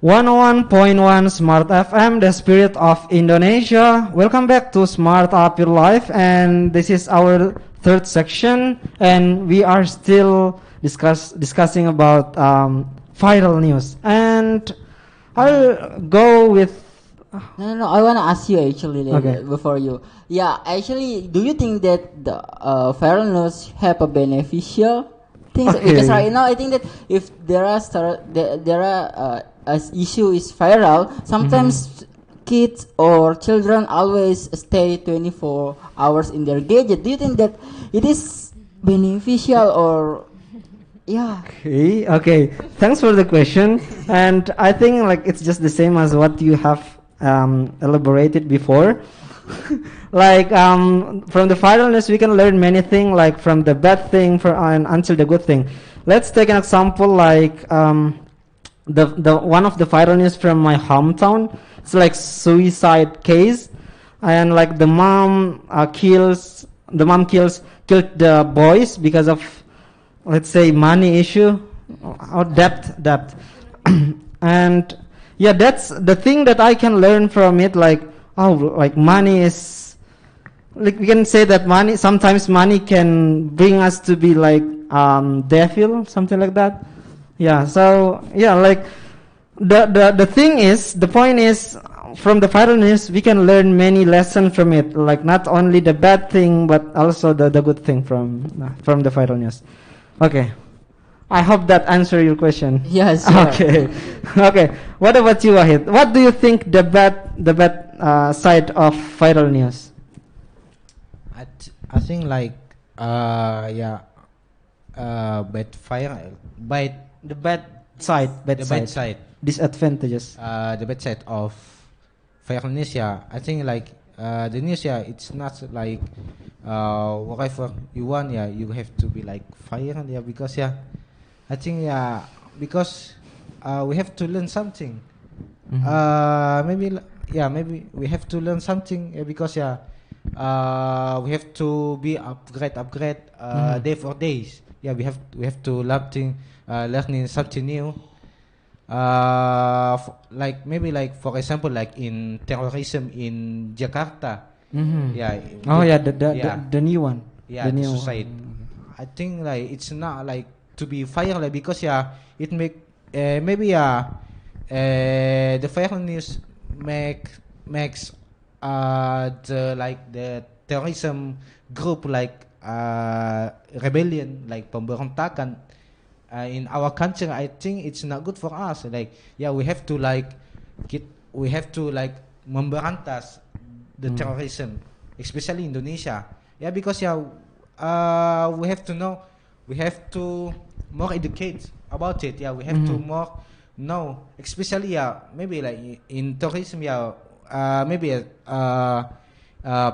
101.1 Smart FM, the spirit of Indonesia. Welcome back to Smart Up Your Life, and this is our third section, and we are still discussing about viral news. And I'll go with. No. I wanna ask you actually Okay. before you. Yeah, actually, do you think that the viral news have a beneficial things? Okay. Because right now, I think that if there are as issue is viral, sometimes kids or children always stay 24 hours in their gadget. Do you think that it is beneficial or yeah? Okay. Thanks for the question. And I think like it's just the same as what you have elaborated before. Like from the viralness, we can learn many things. Like from the bad thing until the good thing. Let's take an example. Like the one of the viral news from my hometown. It's like suicide case, and like the mom kills killed the boys because of, let's say, money issue or debt. And yeah, that's the thing that I can learn from it. Like, oh, like money is, like we can say that sometimes money can bring us to be like devil, something like that. Yeah, so yeah, like the point is, from the viral news we can learn many lessons from it, like not only the bad thing but also the good thing from the viral news. Okay, I hope that answer your question. Yes. Sure. Okay. What about you, Wahid? What do you think the bad side of viral news? I think like The bad side. Disadvantages. the bad side of viral news. Yeah, I think like the news. Yeah, it's not like whatever you want. Yeah, you have to be like viral. Yeah, because yeah, I think yeah, because we have to learn something. Maybe we have to learn something because yeah, we have to be upgrade day for days. Yeah, we have to learning something new. Like maybe like for example like in terrorism in Jakarta. Yeah. Oh yeah, the new one. Yeah, the the new suicide. I think like it's not like to be fire like because yeah it make maybe the fire news makes the terrorism group like rebellion like pemberontakan in our country. I think it's not good for us. Like yeah, we have to memberantas the terrorism, especially Indonesia. Yeah, because yeah, we have to know, we have to more educate about it. Yeah, we have to more know, especially yeah, maybe like in tourism. Yeah, maybe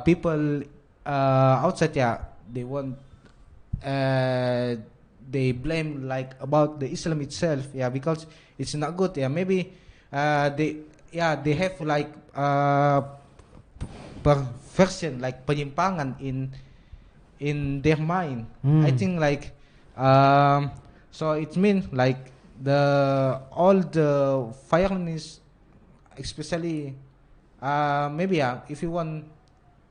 people outside. Yeah, they want. They blame like about the Islam itself, yeah, because it's not good. Yeah, maybe they have like perversion, like penyimpangan in their mind. I think like so it means like all the violence, especially maybe if you want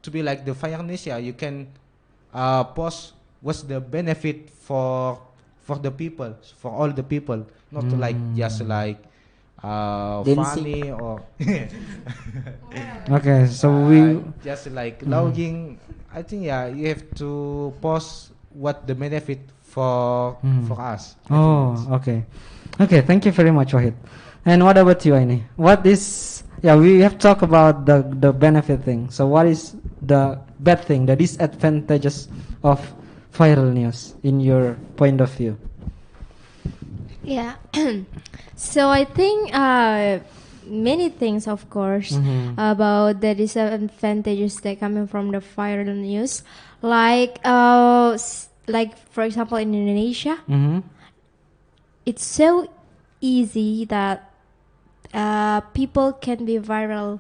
to be like the violence, yeah, you can post what's the benefit for the people, for all the people, not to like just like funny or Okay, so we just like logging. I think yeah, you have to post what the benefit for us. Oh, okay. Okay, thank you very much, Wahid. And what about you, Aini? What is, yeah, we have talked about the benefit thing. So what is the bad thing, the disadvantages of viral news in your point of view? Yeah. So I think many things, of course, about the disadvantages that coming from the viral news, like for example in Indonesia, it's so easy that people can be viral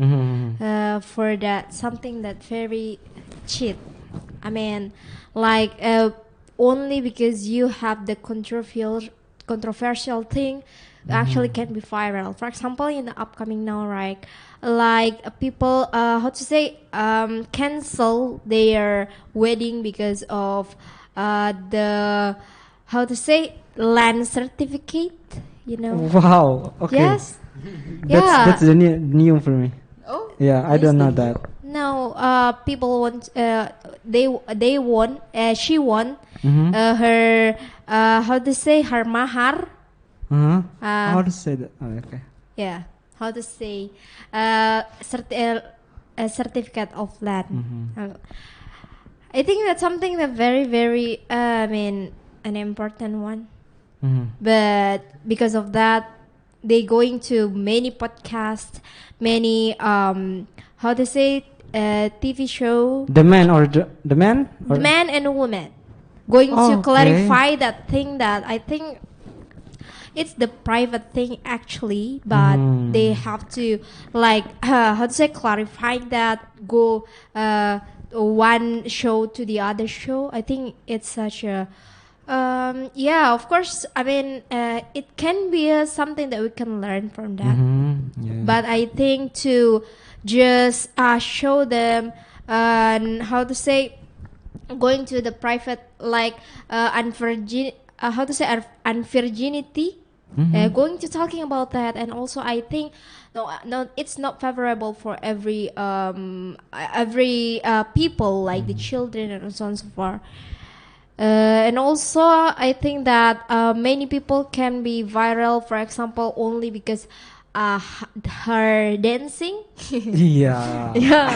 for that something that very cheap. I mean, only because you have the controversial thing, actually can be viral. For example, in the upcoming now, right? Like people, cancel their wedding because of the land certificate. You know. Wow. Okay. Yes. That's the new for me. Oh, Yeah, I don't know that. No, people want. They won. She won. Mm-hmm. Her. Her mahar. Uh-huh. How to say that? Oh, okay. Yeah. How to say? A certificate of land. I think that's something that very very. An important one. But because of that, they going to many podcasts, many TV show. The man or the man? Or The man and the woman going to clarify that thing that I think it's the private thing actually, but they have to clarify that, go one show to the other show. I think it's such a of course. It can be something that we can learn from that. Yeah. But I think to just show them going to the private unvirginity, going to talking about that. And also I think no, it's not favorable for every people, like the children and so on and so forth. And also I think that many people can be viral, for example, only because her dancing. Yeah. Yeah,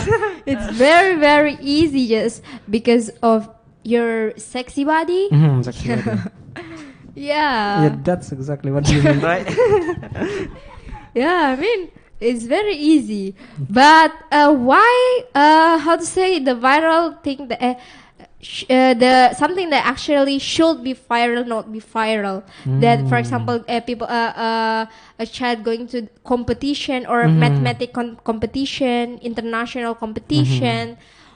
it's very very easy just because of your sexy body. Sexy body. Yeah. Yeah, that's exactly what you mean, right? Yeah, it's very easy. But why the viral thing that the something that actually should be viral not be viral, that for example people a child going to competition or mathematic competition, international competition,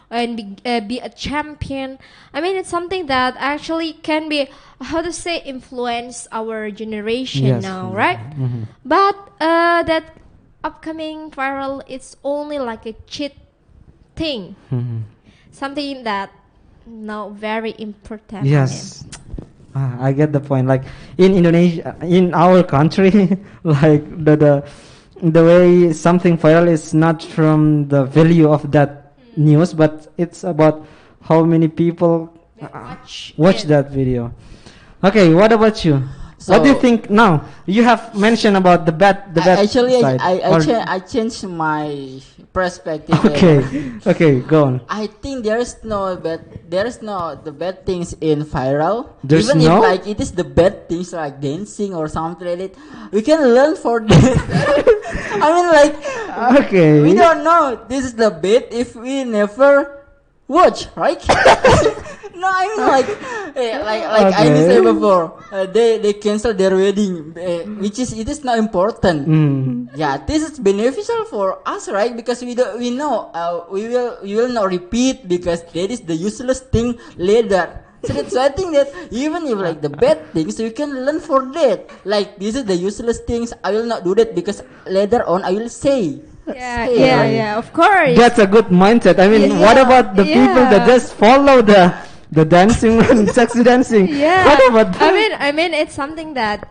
and be a champion. It's something that actually can be influence our generation now, right? But that upcoming viral, it's only like a cheat thing, something that no very important. Yes. I get the point. Like in Indonesia, in our country, like the way something viral is not from the value of that news, but it's about how many people watch that video. Okay, what about you? So what do you think now? You have mentioned about the bad actually, side. I changed my perspective. Okay, go on. I think there is no the bad things in viral. There's Even no? if like it is the bad things like dancing or something like that, we can learn for that. Okay. We don't know this is the bad if we never watch, right? No, I said before, they cancel their wedding, which is it is not important. Yeah, this is beneficial for us, right? Because we know we will not repeat because that is the useless thing later. So that's why I think that even if like the bad things, you can learn for that. Like this is the useless things, I will not do that because later on I will say. Yeah, of course. That's a good mindset. What about the people that just follow the dancing and sexy dancing? Yeah. What about them? It's something that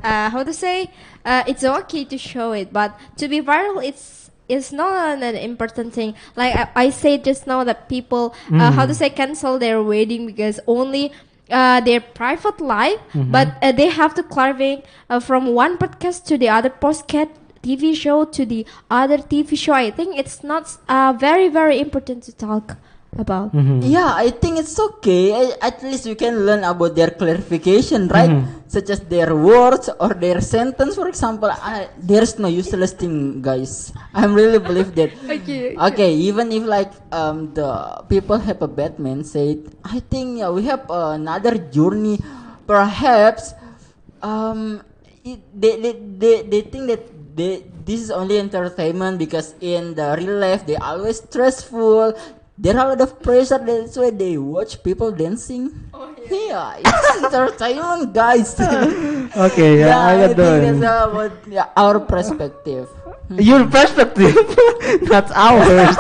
it's okay to show it, but to be viral, it's not an important thing. Like I said just now that people cancel their wedding because only their private life, but they have to clarify from one podcast to the other podcast, TV show to the other TV show. I think it's not very very important to talk about. Yeah, I think it's okay. At least you can learn about their clarification, right? Such as their words or their sentence, for example. There's no useless thing, guys. I really believe that. Okay, even if like the people have a bad mindset, I think we have another journey. Perhaps they think that this is only entertainment because in the real life they always stressful. There are a lot of pressure. That's why they watch people dancing. Yeah, it's entertainment, guys. Okay, yeah, I I got think the that's about our perspective. your perspective, not ours.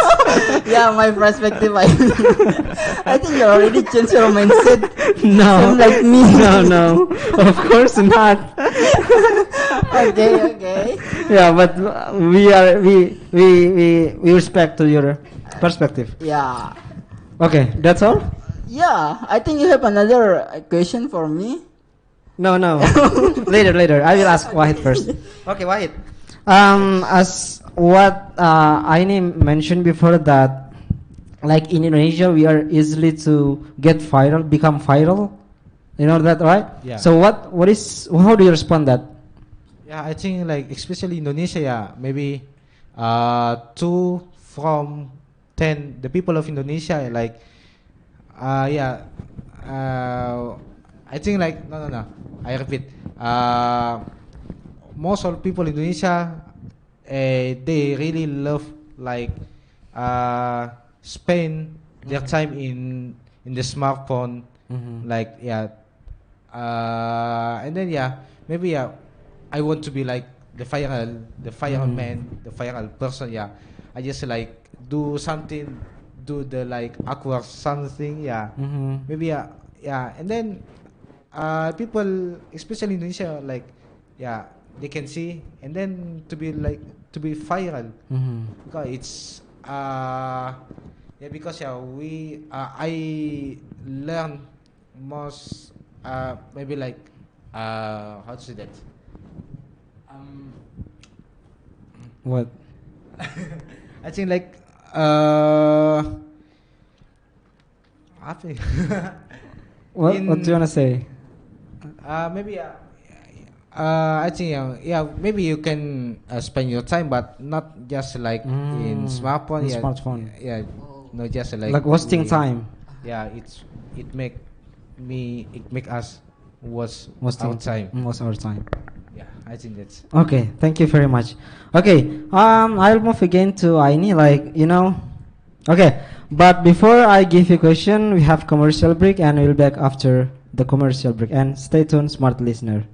Yeah, my perspective. I think you already changed your mindset. No, Same like me. no, of course not. Okay. Yeah, but we respect to your perspective. Yeah. Okay, that's all. Yeah, I think you have another question for me. No, later. I will ask Wahid first. Okay, Wahid. As what Aini mentioned before that, like in Indonesia, we are easily to get viral, become viral. You know that, right? Yeah. So how do you respond that? Yeah, I think like especially Indonesia, yeah, maybe 2 from 10 the people of Indonesia like yeah I think like no I repeat most of people in Indonesia they really love like spend their time in the smartphone like yeah and then yeah maybe yeah I want to be like the viral man, the viral person. Yeah, I just like do something, do the like awkward something. Yeah, maybe yeah, and then people, especially in Indonesia, like yeah, they can see, and then to be viral because it's yeah because yeah we I learn most maybe like how to say that. What? I think like I think What do you wanna say? maybe I think yeah maybe you can spend your time but not just like in smartphone In smartphone. yeah no just Like wasting time. yeah it make us was Wasting our time. Was our time. Yeah, I think that's Okay, thank you very much. Okay, I'll move again to Aini. Like okay, but before I give you question, we have commercial break, and we'll back after the commercial break. And stay tuned, smart listener.